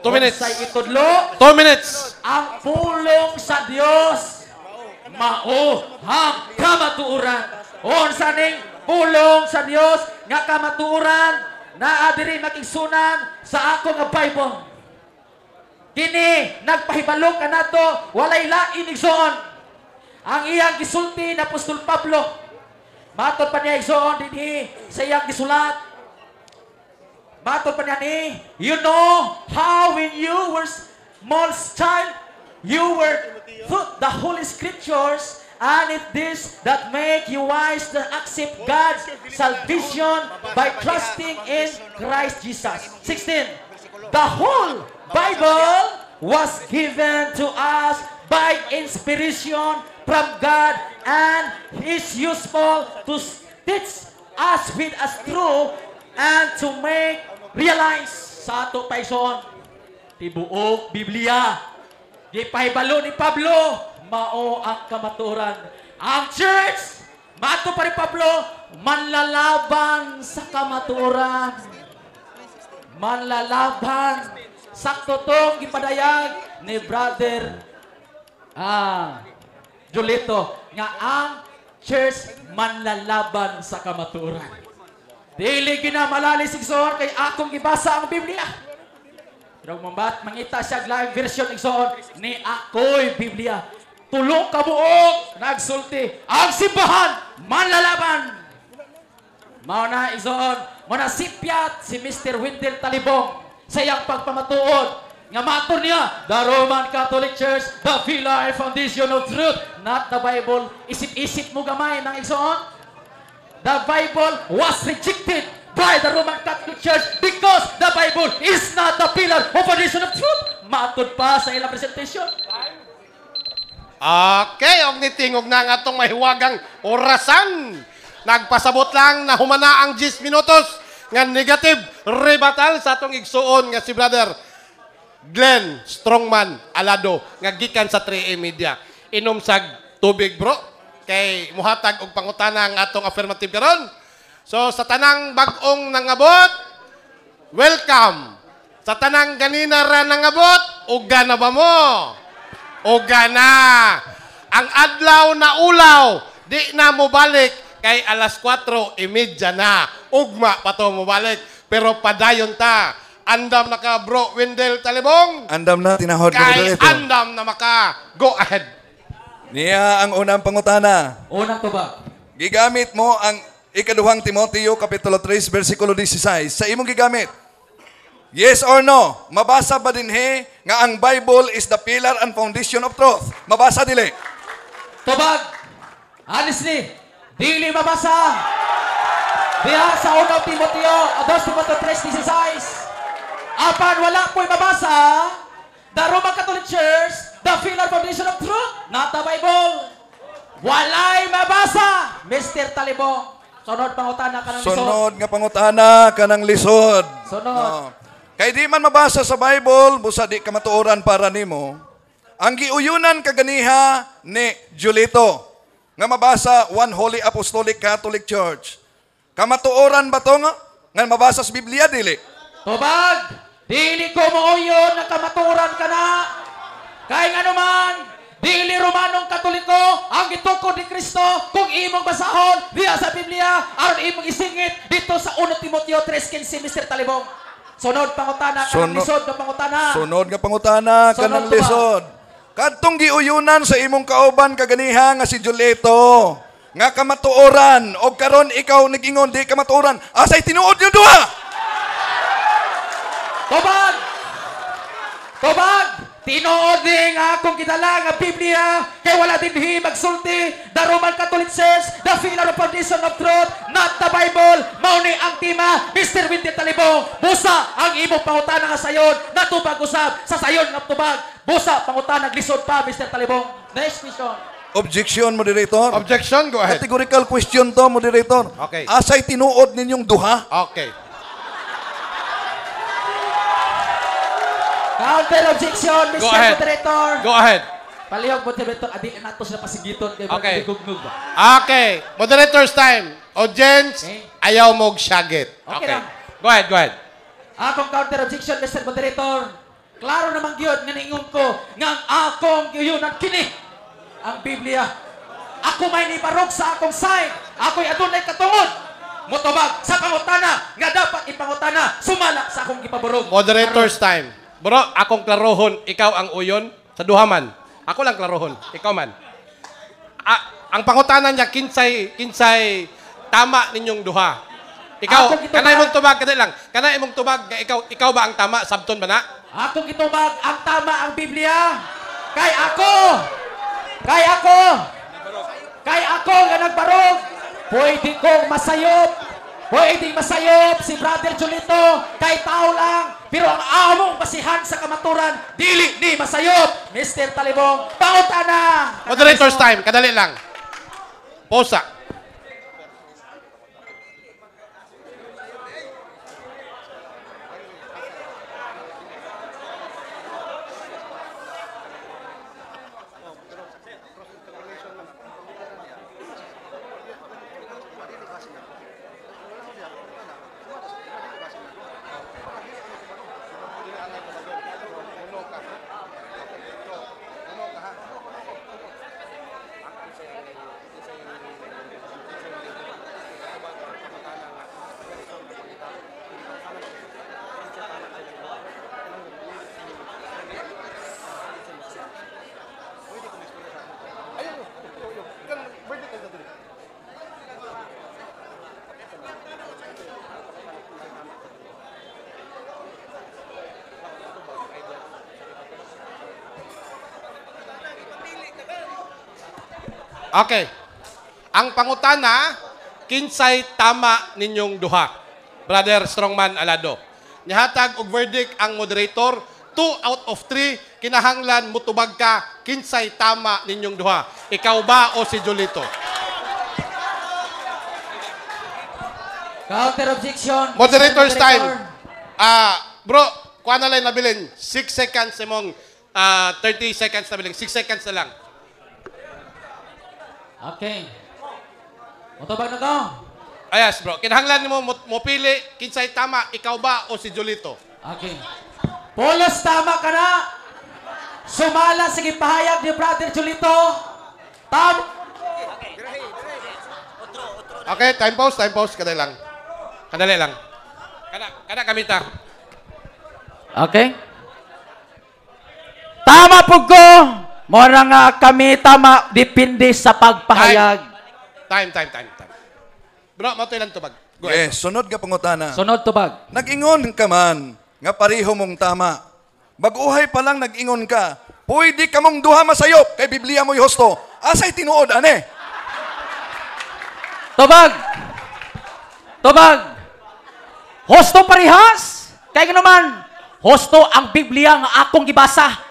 2 minutes. Sa itudlo, 2 minutes. ang pulong sa Dios mao ang kamaturan. Unsa ning pulong sa Dios nga kamaturan naa diri makigsunan sa ako nga Bible. Kini nagpahibalo kanato walay lain igsoon. Ang iyang gisulti na Apostol Pablo. Matod pa niya igsoon dinhi sa iyang gisulat. Matod pa niya ni, you know how when you were small child, you were taught the Holy Scriptures, and it is that make you wise to accept God's salvation by trusting in Christ Jesus. 16. The whole Bible was given to us by inspiration from God and is useful to teach us with us true and to make realize sa ato paison tibuok Biblia. Di pahibalo ni Pablo mao ang kamaturan. Ang church mato pa rin Pablo manlalaban sa kamaturan. Manlalaban. Sakto tong gipadayag ni brother Julito nga ang church manlalaban sa kamaturan. Dili ginamalalis igsoon kay akong gibasa ang Biblia. Pero mangita siya live version igsoon ni ako'y Biblia. Tulong kabuok nagsulti ang simbahan manlalaban. Mao na igsoon, mo na sipyat si Mr. Wendell Talibong sa iyang pagpamatuod. Nga maton niya, the Roman Catholic Church, the pillar and foundation of truth, not the Bible. Isip-isip mo gamay ng igsoon. The Bible was rejected by the Roman Catholic Church because the Bible is not the pillar or foundation of truth. Matod pa sa ilang presentation. Okay, og nitingog na nga atong mahiwagang orasan. Nagpasabot lang na humana ang 10 minutos nga negative rebuttal sa atong igsuon nga si brother Glenn Strongman Alado nga gikan sa 3A Media. Inom sag tubig bro kay muhatag og pangutana ang atong affirmative karon. So sa tanang bag-ong nangabot, welcome. Sa tanang ganina ra nangabot, uga na ba mo? Uga na. Ang adlaw na ulaw, di na mo balik kay alas 4:30 na. Ugma pa to mo balik. Pero padayon ta. Andam na ka, bro Wendell Talibong. Andam na, tinahod ka Kay moderator. andam na maka. Go ahead. Niya ang unang pangutana. Unang tubag. Gigamit mo ang ikaduhang Timoteo, Kapitulo 3, versikulo 16. Sa imong gigamit. Yes or no? Mabasa ba din nga ang Bible is the pillar and foundation of truth? Mabasa dili. Tubag. Honestly, dili mabasa. Diha sa unang Timoteo, 2 Timoteo 3:16. Apan wala po'y mabasa. The Roman Catholic Church, the pillar foundation of truth, not the Bible. Walay mabasa, Mr. Talibong. Sunod pangutana ka ng lisod. Sunod nga pangutana kanang lisod. Sunod. Kay di man mabasa sa Bible, busa di ka matuoran para nimo. Ang giuyunan kaganiha ni Julito nga mabasa One Holy Apostolic Catholic Church. Kamatuoran ba to nga mabasa sa Biblia dili? Tubag, dili ko muuyon na kamaturan ka na. Kaya nga naman, dili Romanong Katoliko ang gitukod ni Kristo kung imong basahon diya sa Biblia aron imong isingit dito sa 1 Timoteo 3:15, Mr. Talibong. Sunod pangutana kanang lisod nga pangutana. Sunod nga pangutana kanang Sunod ba? lisod. Kadtong giuyunan sa imong kauban kaganiha nga si Julito nga kamatuoran o karon ikaw nagingon di kamatuoran asay tinuod yung duha. Tubag! Tubag! Tinuod din nga akong gidala nga Biblia kay wala din magsulti the Roman Catholic Church, the pillar of foundation of truth, not the Bible. Mao ni ang tema, Mr. Wendell Talibong. Busa ang imong pangutana nga sayon, natubag usab sa sayon nga tubag. Busa pangutana glisod pa, Mr. Talibong. Next question. Objection, moderator. Objection, go ahead. Categorical question to, moderator. Okay. Asay tinuod ninyong duha? Okay. Counter objection, Mr. Go ahead. Moderator. Go ahead. Palihog moderator, adi natos na pasigiton kay Okay. gugnog ba? Okay. Moderator's time. Audience, Okay. ayaw mong syagit. Okay lang. Go ahead, go ahead. Akong counter objection, Mr. Moderator. Klaro naman gyud nga ningon ko nga ang akong giyunan kini ang Biblia. Ako may nibarog sa akong side. Ako'y adunay katungod. Motobag sa pangutana nga dapat ipangutana sumala sa akong gipaborog. Moderator's time. Bro, akong klarohon, ikaw ang uyon sa duha man. Ako lang klarohon, ikaw man. Ang pangutanan niya, kinsay tama ninyong duha. Ikaw, Akong gitubag. kanay mong tubag, kanay lang. Kanay mong tubag, ikaw ba ang tama? Sabton ba na? Akong gitubag ang tama ang Biblia. Kay ako nga nagbarog. Pwede kong masayop. Pwede masayop si Brother Julito kay tao lang. Pero ang among basihan sa kamaturan, dili ni masayop. Mr. Talibong, pangutana. Moderator's time, kadali lang. Posa. Okay. Ang pangutana, kinsay tama ninyong duha. Brother Strongman Alado. Nihatag og verdict ang moderator, 2 out of 3, kinahanglan mutubag ka, kinsay tama ninyong duha. Ikaw ba o si Julito? Counter objection. Moderator's Mr. time. Moderator. Bro, kuha na lang nabilin. 6 seconds imong 30 seconds nabilin. 6 seconds na lang. Okay. Mutubag na ko. Ayas, bro. Kinahanglan mo mopili, kinsay tama, ikaw ba o si Julito? Okay. Polos, tama ka na. Sumala sa gipahayag ni Brother Julito. Tama. Okay, time pause. Kadali lang. Kada kamita. Okay? Tama po ko. Mora nga kami tama, depende sa pagpahayag. Time. Bro, mo ilang tubag. Go ahead. Yes, sunod nga pangutana. Sunod tubag. Nag-ingon ka man, nga pareho mong tama. Baguhay pa lang nag-ingon ka, pwede ka mong duha masayop, kay Biblia mo'y husto. Asay tinuod, ane? Tubag. Husto parihas. Kaya nga naman, husto ang Biblia nga akong gibasa.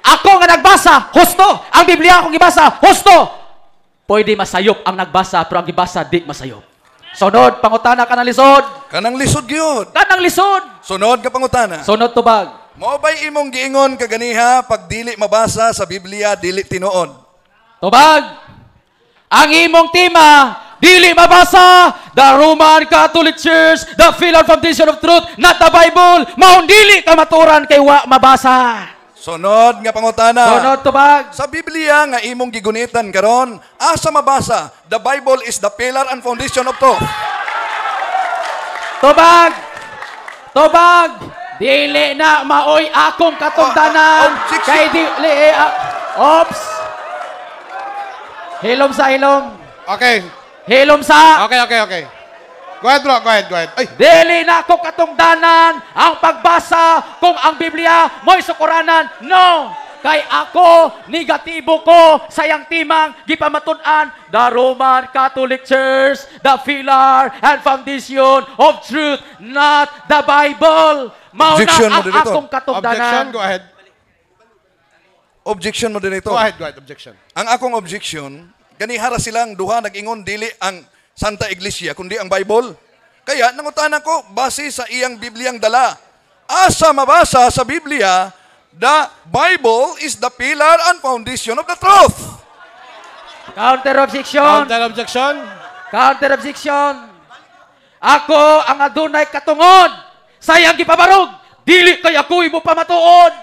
Ako nga nagbasa, husto. Ang Biblia akong gibasa, husto. Pwede masayop ang nagbasa, pero ang gibasa di masayop. Sunod, pangutana ka ng lisod. Kanang lisod gyud. Kanang lisod. Sunod nga pangutana. Sunod tubag. Mao ba'y imong giingon kaganiha pag dili mabasa sa Biblia, dili tinuod? Tubag. Ang imong tema, dili mabasa, the Roman Catholic Church, the Pillar Foundation of Truth, not the Bible, maong dili ka maturan kay wa mabasa. Sunod nga pangutana. Sunod tubag. Sa Biblia nga imong gigunitan karon, asa mabasa, the Bible is the pillar and foundation of truth. Tubag. Dili na maoy akong katungdanan. Objection. Kay dili. Ops. Hilom sa hilom. Okay. Hilom sa. Okay. Go ahead, bro. Go ahead. Ay, Dili na ako katungdanan ang pagbasa kung ang Biblia mo'y sukuranan. No! Kay ako, negatibo ko sa iyang timang gipamatud-an the Roman Catholic Church, the pillar and foundation of truth, not the Bible. Mao na Objection, ang moderator. akong objection. katungdanan. Go ahead. Objection, moderator. Go ahead. Objection. Ang akong objection, ganihara silang duha nag-ingon dili ang Santa Iglesia, kundi ang Bible. Kaya, nangutanan ko, base sa iyang Bibliang dala. Asa mabasa sa Biblia, the Bible is the pillar and foundation of the truth. Counter objection. Counter objection. Ako ang adunay katungod. Sayang gipabarog. Dili kay ako'y mo pamatuod.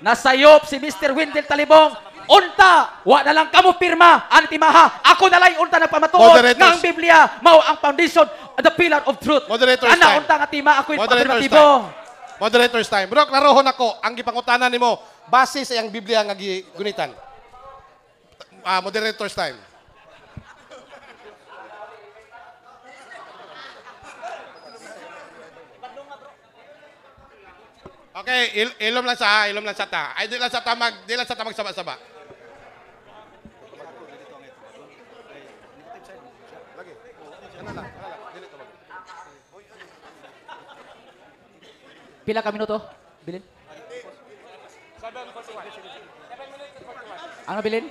Nasayop si Mr. Wendell Talibong. Unta, wa na lang kamo pirma, ani timaha. Ako na lang unta na pamatuod Moderators. nga ang Biblia mao ang foundation, the pillar of truth. Moderators Ana time. unta nga tima ako'y Moderators alternatibo. Moderator's time. Bro, klarohon ako. Ang gipangutanan nimo base sa iyang Biblia nga gigunitan. Moderator's time. Okay, ilom lang sa ta. Ay di lang sa tamag saba-saba. Pila ka minuto? Bilin? Ano bilin?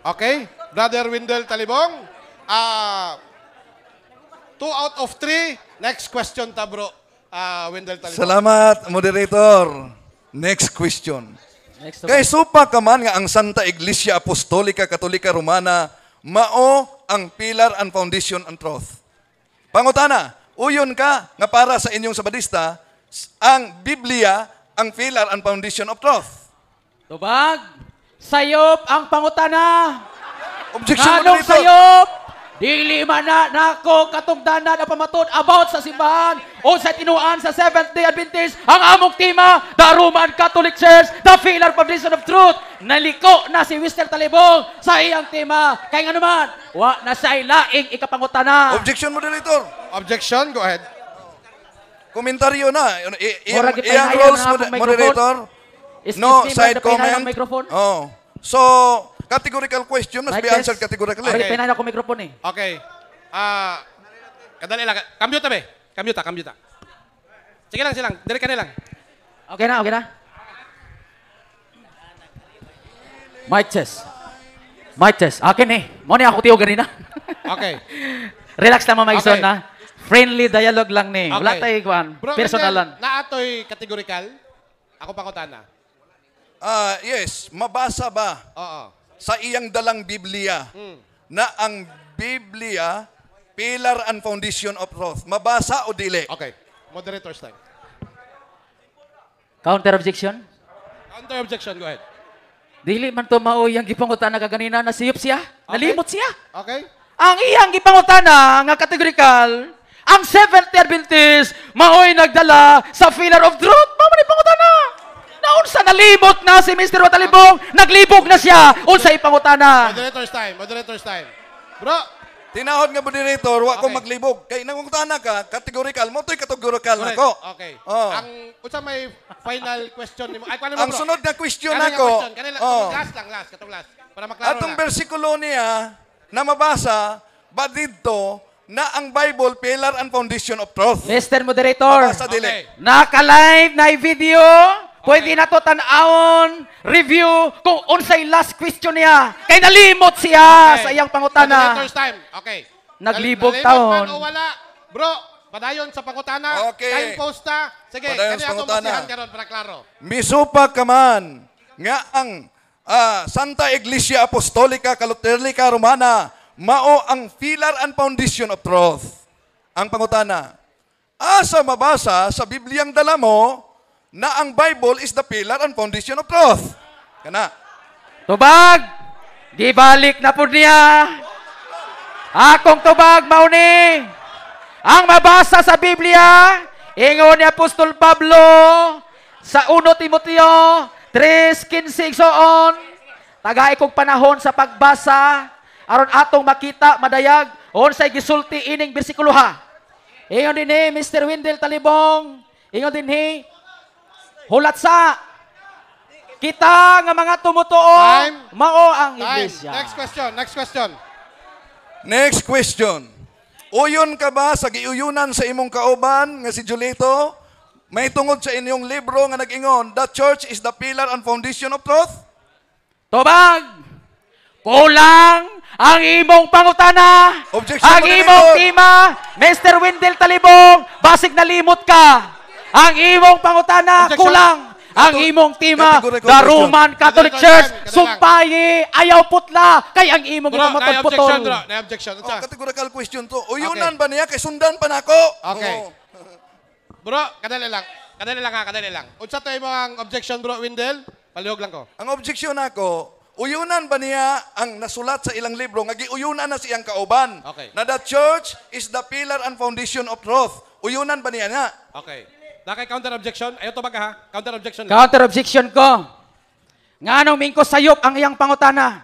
Okay, Brother Wendell Talibong. 2 out of 3. Next question ta, bro. Wendell Talibong. Salamat, moderator. Next question. Next Kay supa ka man nga ang Santa Iglesia Apostolika Katolika Romana mao ang pillar and foundation and truth. Pangutana, uyon ka nga para sa inyong sabadista ang Biblia ang pillar and foundation of truth. Tubag. Sayop ang pangutana. Objection, Anong moderator. sayop? Dili man na nako katungdanan na pamatod about sa simbahan o sa tinuan sa Seventh-day Adventist ang among tema, the Roman Catholic Church, the pillar foundation of truth. Naliko na si Mr. Talibong sa iyang tema. Kaya nga naman, wa na sa ilaing ikapangutana. Objection, moderator. Objection, go ahead. Komentaryo na. Murag Iyang ipinayan rules, na akong moderator. Excuse No me, side Brother Pinay, comment. ang microphone. Oh. So, categorical question must be Mic answered test. categorically. Brother Pinay, ako microphone eh. Okay. Kadali lang. Kambyo ta, be. Kambyo ta. Sige lang, silang. Dire ka nilang. Okay na. Mic test. Mic test. Akin eh. Mo ni ako tiyo ganina. Okay. Relax lang mga Okay. na. Friendly dialogue lang ni. Wala Okay. tayo kwan. Bro, Personalan. naatoy categorical? Ako pangutana. Yes, mabasa ba Oo. sa iyang dalang Biblia na ang Biblia, pillar and foundation of truth? Mabasa o dili? Okay. Moderator's time. Counter objection? Counter objection, go ahead. Dili man to mao yang gipangutan na kaganina na siyop siya. Nalimot siya. Okay? Ang iyang gipangutana nga categorical, ang Seventh-day Adventist mao'y nagdala sa pillar of truth. Mao man ipangutana. Naunsa nalimot na si Mr. Watalibong, naglibog na siya. Unsa ipangutana? Moderator's time. Moderator's time. Bro, Tinahod nga moderator, wa ko Okay. maglibog. Kay nangungtana ka, categorical mo to'y categorical correct. nako. Okay. Oh. Ang unsa may final question nimo? Ay, kuno mo, Ang bro. sunod na question Kanina nako. question. Kanina, Oh. last lang, last. Katong last. Para maklaro Atong na. bersikulo niya na mabasa ba dito na ang Bible pillar and foundation of truth. Mr. Moderator, Mabasa dili. Okay. naka-live na video. Pwede na to tan-awon, review kung unsay last question niya. Kay nalimot siya sa iyang pangutana. Moderator's time. Okay. Naglibog Nalimot taon. man o wala. Bro, padayon sa pangutana. Okay. Time posta. Sige, Padayon kani sa ako pangutana. masihan karon para klaro. Misupak ka man nga ang Santa Iglesia Apostolica Caluterlica Romana mao ang pillar and foundation of truth. Ang pangutana, asa mabasa sa Bibliang dala mo na ang Bible is the pillar and foundation of truth? Kana. Tubag, gibalik na po niya. Akong tubag mauni. Ang mabasa sa Biblia, ingon ni Apostol Pablo sa 1 Timoteo 3:15 on. Tagay kong panahon sa pagbasa aron atong makita madayag unsay gisulti ining bersikulo ha. Ingon din ni Mr. Wendell Talibong, ingon din ni hulat sa kita nga mga tumutuo Time. mao ang Time. iglesia. Next question. Next question. Next question. Uyon ka ba sa giuyunan sa imong kauban nga si Julito? May tungod sa inyong libro nga nag-ingon, the church is the pillar and foundation of truth? Tubag, kulang ang imong pangutana. Objection, Ang moderator. imong tima, Mr. Wendell Talibong, basig nalimot ka. Ang imong pangutana, Objection. kulang. Ang imong tima, Categorical the question. Roman Catholic Categorical Church, time. sumpayi, ayaw putla, kay ang imong Bro, na objection, putol. bro. Na objection. Oh, categorical question to. Uyunan Okay. ba niya? Kay sundan pa nako. Okay. Oo. Bro, kadali lang. Kadali lang ha, kadali lang. Unsa tayo mo ang objection, bro, Wendell? Palihog lang ko. Ang objection nako, uyunan ba niya ang nasulat sa ilang libro nga giuyunan na siyang kauban? Okay. Na the church is the pillar and foundation of truth. Uyunan ba niya na? Okay. Nakay counter objection. Ayaw to baga ha. Counter objection lang. Counter objection ko. Nganong mingko sayop ang iyang pangutana.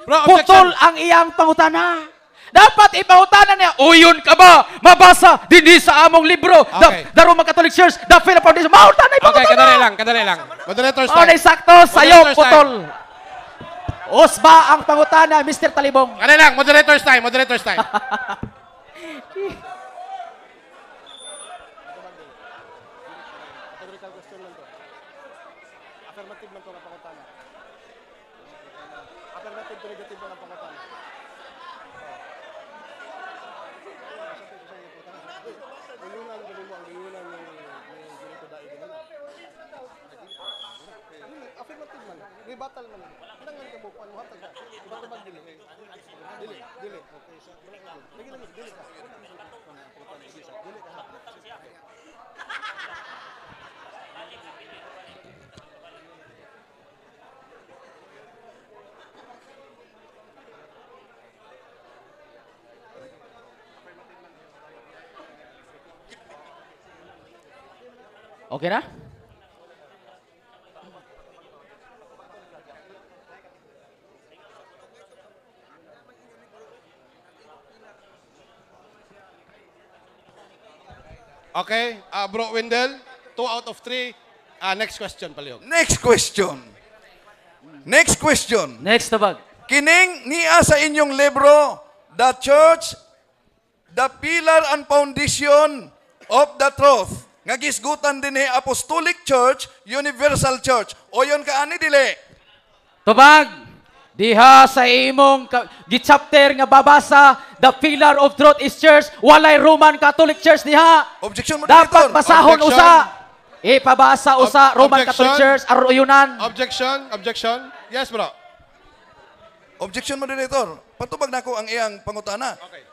Bro, Putol objection. ang iyang pangutana. Dapat ipangutana niya, uyon ka ba? Mabasa, dindi sa among libro. Okay. The Roman Catholic Church, the Philip Foundation. Mautana Okay, ipangutana. kadali lang, kadali lang. Moderator's O, time. sakto, sayo, Moderator's time. putol. Osba ang pangutana, Mr. Talibong. Kadali lang, moderator's time, moderator's time. Okay na? Okay, bro, Wendell. 2 out of 3. Next question, palihog. Next question. Next question. Next tubag. Kining niya sa inyong libro, the church, the pillar and foundation of the truth. Nga gisgutan din ni Apostolic Church, Universal Church. O yun ka ani dili? Tubag, Diha sa imong gi-chapter nga babasa, the pillar of truth is church, walay Roman Catholic Church diha. Objection, Dapat Moderator. basahon Objection. usa. Ipabasa usa Roman Objection. Catholic Church aruyunan. Objection. Yes, bro. Objection, Moderator. Patubag na ko ang iyang pangutana. Okay.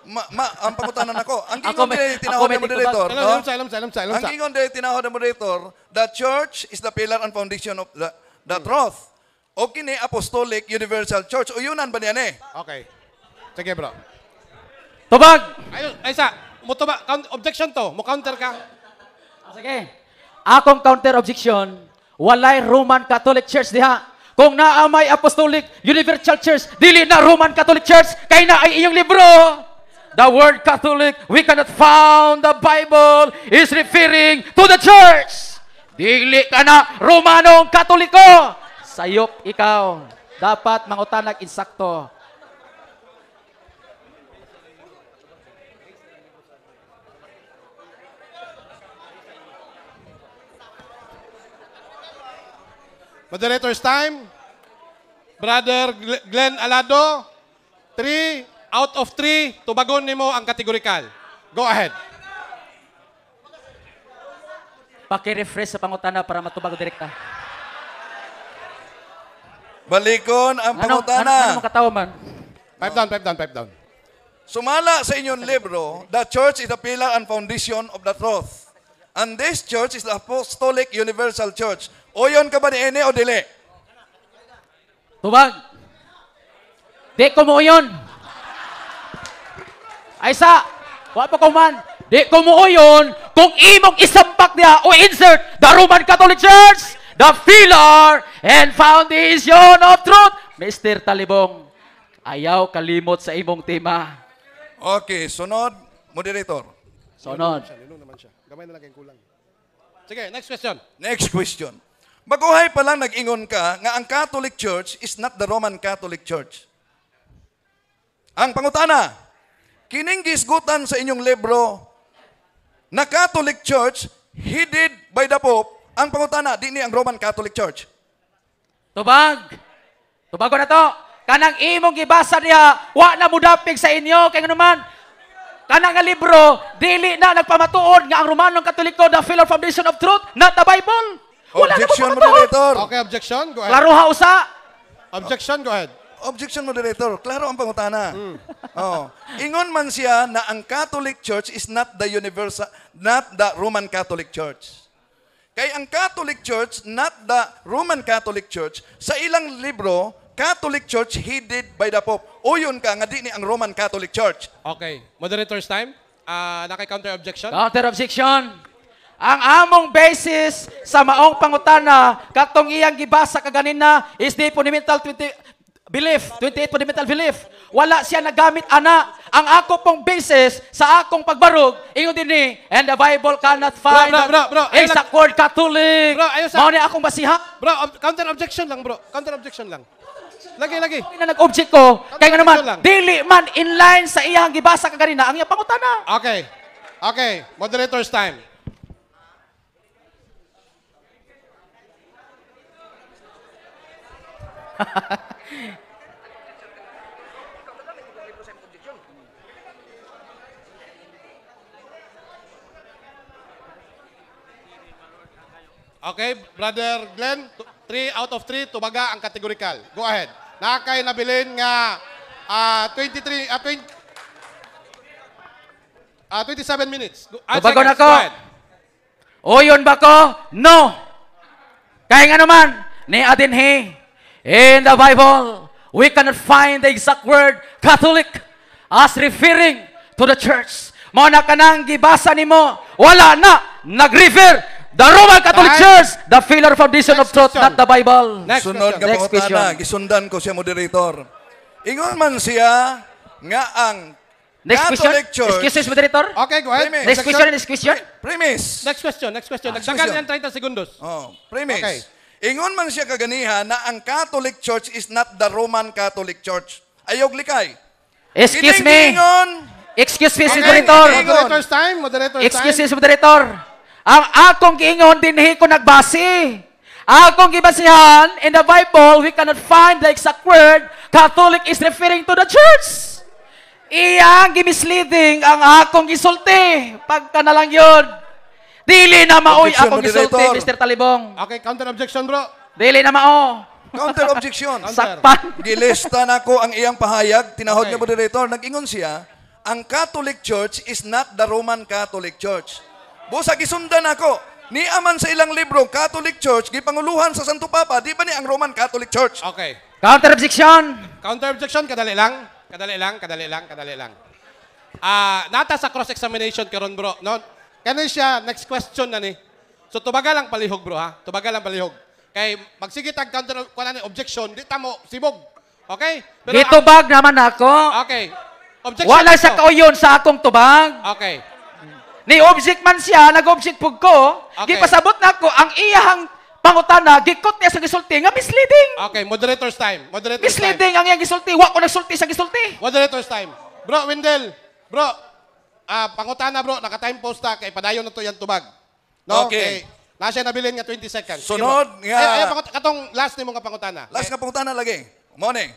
Ang pangutana nako. Ang Ako gingon may- din ako tinahod may ng Moderator. titubag. no? Alam Ang sa. gingon din tinahod ng Moderator, the church is the pillar and foundation of the truth. O kini Apostolic Universal Church. Uyunan ba niyan eh? Okay. Sige, bro. Tubag. Ay sa, objection to. Mo counter ka. Sige. Akong counter objection, walay Roman Catholic Church diha. Kung naa may Apostolic Universal Church, dili na Roman Catholic Church, kay na ay iyong libro. The word Catholic, we cannot found the Bible is referring to the church. Dili ka na Romanong Katoliko. Sayop ikaw. Dapat mangutanag insakto. Moderator's time. Brother Glenn Alado, 3 out of 3, tubagon nimo ang kategorikal. Go ahead. Paki-refresh sa pangutana para matubag direkta. Balikon ang pangutana. Ano katawa man? Pipe down. Sumala sa inyong libro, the church is the pillar and foundation of the truth. And this church is the Apostolic Universal Church. Oyon ka ba ni Ene o dili? Tubag. Di ko mo yun. Ay sa, wala pa ko man. Di ko mo yun kung imong isambak niya o insert the Roman Catholic Church, the pillar and foundation of truth. Mr. Talibong, ayaw kalimot sa imong tema. Okay, sunod, Moderator. Sunod. Linong naman siya. Gamay na lang kayong kulang. Sige, next question. Next question. Baguhay pa lang nag-ingon ka nga ang Catholic Church is not the Roman Catholic Church. Ang pangutana, kining gisgutan sa inyong libro na Catholic Church headed by the Pope, ang pangutana, di ni ang Roman Catholic Church. Tubag. Tubag ko na to. Kanang imong gibasa niya, wa na mudapig sa inyo. Kaya naman, kanang nga libro, dili na nagpamatuod nga ang Romanong Katoliko, the pillar foundation of truth, not the Bible. Wala na Objection, magpamatuod. Moderator. Okay, objection. Go ahead. Klaro ha usa. Objection, go ahead. Objection, Moderator. Klaro ang pangutana. Oh. Ingon man siya na ang Catholic Church is not the universal, not the Roman Catholic Church. Kay ang Catholic Church, not the Roman Catholic Church, sa ilang libro, Catholic Church headed by the Pope. O yun ka, nga di ni ang Roman Catholic Church. Okay. Moderator's time. Naki-counter objection. Counter objection. Ang among basis sa maong pangutana, katong iyang gibasa kaganina is the fundamental 28 fundamental belief. Wala siya nagamit ana. Ang ako pong basis sa akong pagbarog, ingon din ni, and the Bible cannot find Bro, exact word Catholic. Bro, ayaw sa- Mao ni akong basiha. Bro, counter objection lang, bro. Counter objection lang. Lagi. Na nag-object ko, kaya nga naman, lang. dili man inline sa iyang gibasa kaganina, ang iyang pangutana. Okay. Moderator's time. Okay, Brother Glenn, 3 out of 3, tumaga ang kategorikal. Go ahead. Nakakay nabilin nga 27 minutes. Tubago na ko. Go ahead. O yun ba ko? No. Kaya nga naman, ni Adinhe, in the Bible, we cannot find the exact word Catholic as referring to the church. Mo na kanang gibasa nimo, wala na nag-refer the Roman Catholic Right. Church, the pillar foundation of Next truth, question. not the Bible. Next Sunod question. nga Next pangutana, question. gisundan ko siya, Moderator. Ingon man siya nga ang Next question. Catholic Church, Excuse me, moderator. Okay, go ahead. Premise. Next question, next question. premise. Next question. Next Nagdagan question. yan 30 segundos. Oh, premise. Okay. Ingon man siya kaganiha na ang Catholic Church is not the Roman Catholic Church. Ayog likay. Excuse me. Kining-ingon, Excuse me, Okay. moderator. Moderator's time. Excuse me, moderator. Ang akong giingon dinhi ko nagbase. Akong gibasihan, in the Bible, we cannot find the exact word Catholic is referring to the church. Iyang gimisleading ang akong gisulti. Pagka na lang yun. Dili na maoy Objection, akong gisulti, moderator. Mr. Talibong. Okay, counter objection, bro. Dili na mao. Counter objection. Sakpan. Gilista na ko ang iyang pahayag, tinahod Okay. nga moderator, nag-ingon siya, ang Catholic Church is not the Roman Catholic Church. Busa gisundan ako, ni aman sa ilang libro, Catholic Church, gipanguluhan sa Santo Papa, di ba ni ang Roman Catholic Church? Okay. Counter objection. Counter objection, kadali lang. Kadali lang. Nata sa cross-examination karon bro. No? Kani siya, next question na ni. So, tubaga lang palihog, bro, ha? Tubaga lang palihog. Kay, magsige tag counter objection, di tamo, sibog. Okay? Gitubag naman ako. Okay. Objection. Wala ito. siya kauyon sa akong tubag. Okay. Ni object man siya, nag-object pug ko. Okay. Gipasabot na ko, ang iyahang pangutana, gikot niya sa gisulti, nga misleading. Okay, moderator's time. Moderator's time. Misleading ang iyang gisulti. Wa ko nagsulti sa gisulti. Moderator's time. Bro, Wendell. Bro, pangutana bro, naka-time post ta, kay padayon na to yan tubag. No? Okay. Kay, na siya nabilin nga 20 seconds. Sige, Sunod bro. nga. Katong last ni mong pangutana. Last nga pangutana lagi. Mone.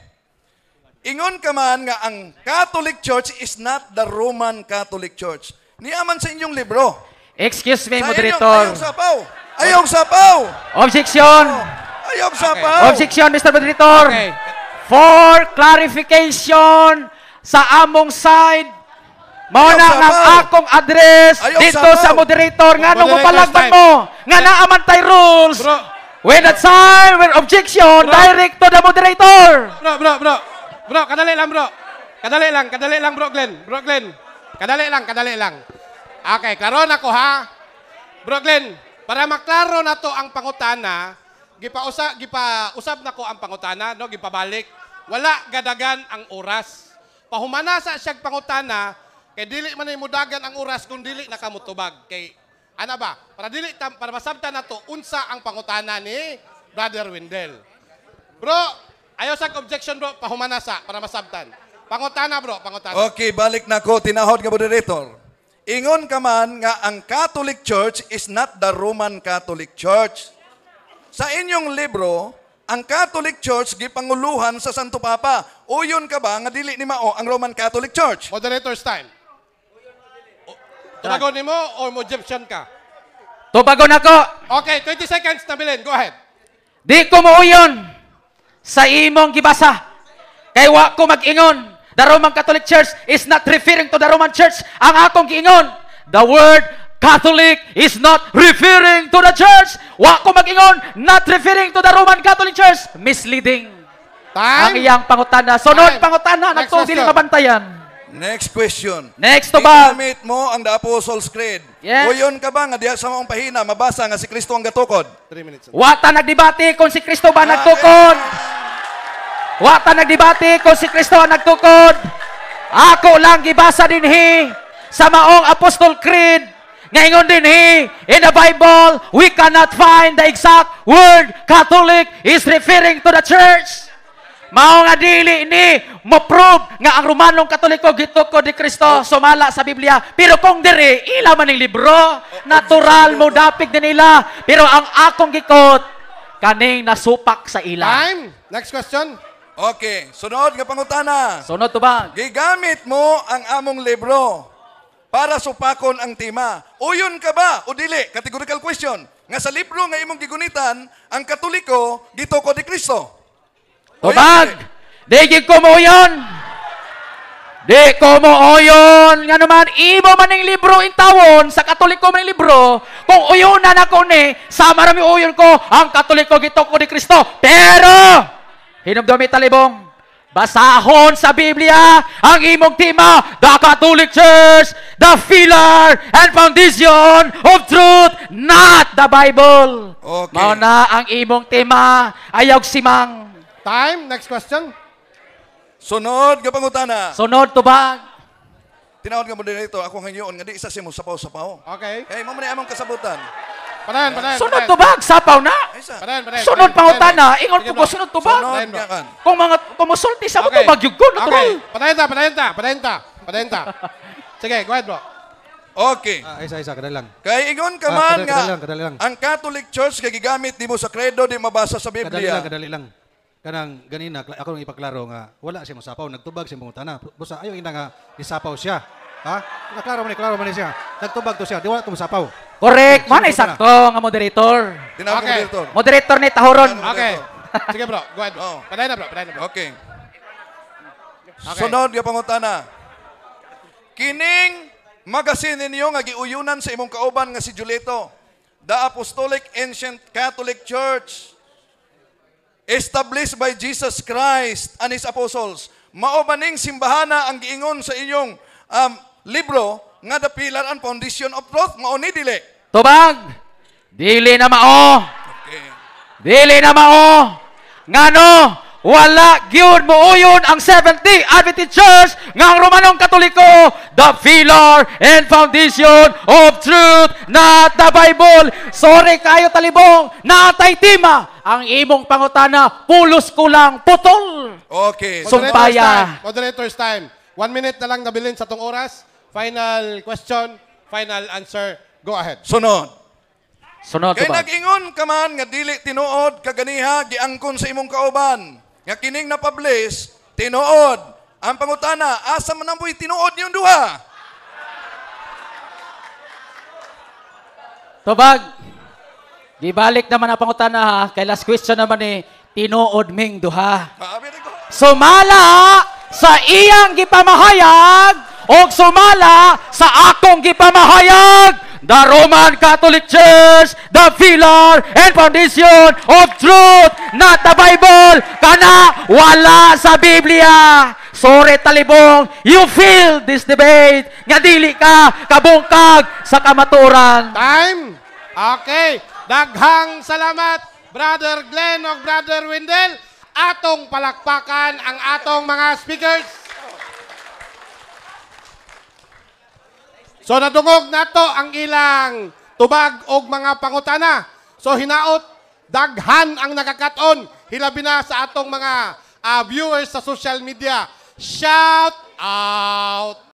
Ingon ka man nga ang Catholic Church is not the Roman Catholic Church. Niyaman sa inyong libro. Excuse me, Sa moderator. Ayaw sapaw. Ayaw sapaw. Objection. Ayaw sapaw. Objection, Mr. Moderator. Okay. For clarification sa among side, mao Ayaw na sapaw. ang akong address Ayaw dito sapaw. sa moderator. Nga nung Moderator's mapalagban time. mo, nga naaman tayo rules. Bro. When the time, when objection, Bro. direct to the moderator. Bro, kadali lang bro. Kadali lang bro Glenn. Kadali lang. Okay, klaro na ko ha. Bro Glenn, para maklaro na to ang pangutana, gipausab na ko ang pangutana, no, gipabalik. Wala gadagan ang oras. Pahumanasa siyang pangutana, kay dili man mudagan ang oras kung dili nakamutubag. Kay ana ba? Para masabtan na to unsa ang pangutana ni Brother Wendell. Bro, ayaw sa objection bro, pahumanasa para masabtan. Pangutana bro, pangutana. Okay, balik na ko. Tinahod nga moderator. Ingon ka man nga ang Catholic Church is not the Roman Catholic Church. Sa inyong libro, ang Catholic Church gipanguluhan sa Santo Papa. Uyon ka ba nga dili ni mao ang Roman Catholic Church? Moderator's time. Tumagon ni mo o mo objection ka? Tubagon ako. Okay, 20 seconds na bilin. Go ahead. Di ko muuyon sa imong gibasa. Kay wa ko mag-ingon. The Roman Catholic Church is not referring to the Roman Church. Ang akong giingon, the word Catholic is not referring to the church. Wa ko mag-ingon, not referring to the Roman Catholic Church. Misleading. Ang Time. iyang pangutana. Sunod Time. pangutana, Next nagto dili question. mabantayan. Next question. Next to ba? Igamit mo ang The Apostles' Creed. Yes. Uyon ka ba nga diya sa maong pahina mabasa nga si Kristo ang gatukod? 3 minutes. Wata nagdebate kung si Kristo ba nagtukod. Wata nagdebate kung si Kristo ang nagtukod. Ako lang gibasa dinhi sa maong Apostol Creed. Ngayon dinhi, in the Bible, we cannot find the exact word Catholic is referring to the church. Mao nga dili ni mo-prove nga ang Romanong Katoliko gitukod ni Kristo sumala sa Biblia. Pero kung diri ila man ning libro, natural mo dapig din nila. Pero ang akong gikot kaning nasupak sa ila. Time. Next question. Okay, sunod nga pangutana. Sunod to ba? Gigamit mo ang among libro para supakon ang tema. Uyon ka ba o dili? Categorical question. Nga sa libro nga imong gigunitan, ang Katoliko gitukod ni Kristo. Tubag! Di gid ko mo yun! Di ko mo uyon! Nga naman, imo man ng libro intawon, sa Katoliko man ng libro, kung uyunan ako ni, sa marami uyon ko, ang Katoliko gitukod ni Kristo. Pero, hinumdumi talibong, basahon sa Biblia ang imong tema, the Catholic Church, the pillar and foundation of truth, not the Bible. Okay. Mao na ang imong tema, ayaw simang. Time. Next question. Sunod nga pangutana. Sunod to ba? Tinawag nga moderator, ako ngayon nga di isa si mo sapaw-sapaw. Okay. Kay mo man among kasabutan. Padayon. Sunod to ba? Sapaw na. Isa. Padayon. Sunod pangutana, ingon ko sunod to ba? Sunod nga kan. Kung mga kumusulti sa mo Okay. to, magyugod na to. Okay. Padayon ta. Sige, go ahead bro. Okay. Isa-isa, kadali lang. Kay ingon ka man kadali lang. ang Catholic Church kay gigamit nimo sa credo di mabasa sa Biblia. Kadali lang. Kanang ganina, ako nang ipaklaro nga, wala siya mosapaw, nagtubag siya mungutana. Busa, ayaw ina nga, isapaw siya. Ha? Klaro man siya. Nagtubag to siya, di wala to mosapaw. Correct. Man ay sakto nga moderator. Tinawag Okay. mo dito. Moderator ni Tahoron. Okay. Sige bro, go ahead. Oh. Paday na bro. Okay. Sunod nga pangutana. Kining magasin ninyo nga giuyunan sa imong kauban nga si Julito, the Apostolic Ancient Catholic Church, established by Jesus Christ and His Apostles. Mao ba ning simbahana ang giingon sa inyong libro nga the pillar and foundation of truth? Mao ni dili? Tubag. Dili na mao. Okay. Dili na mao. Ngano? Wala gyud muuyon ang Seventh-day Adventist Church nga ang Romanong Katoliko, the pillar and foundation of truth, not the Bible. Sorry kayo talibong, natay tima ang imong pangutana, pulos ko lang putol. Okay. Sumpaya. Moderator's time. 1 minute na lang nabilin sa tong oras. Final question, final answer. Go ahead. Sunod. Sunod Kay tubag. nag-ingon ka man nga dili tinuod kaganiha giangkon sa imong kauban. Nga kining na-publish, tinuod. Ang pangutana, asa man ang tinuod niyong duha? Tubag. Gibalik naman ang pangutana ha. Kay last question naman ni tinuod ming duha. Maabi ko. Sumala sa iyang gipamahayag o sumala sa akong gipamahayag. The Roman Catholic Church, the pillar and foundation of truth, not the Bible. Kana wala sa Biblia. Sorry talibong, you feel this debate. Nga dili ka kabungkag sa kamaturan. Time. Okay. Daghang salamat, Brother Glenn o Brother Wendell. Atong palakpakan ang atong mga speakers. So nadungog nato ang ilang tubag og mga pangutana. So hinaot, daghan ang nakakaton. Hilabi na sa atong mga viewers sa social media. Shout out!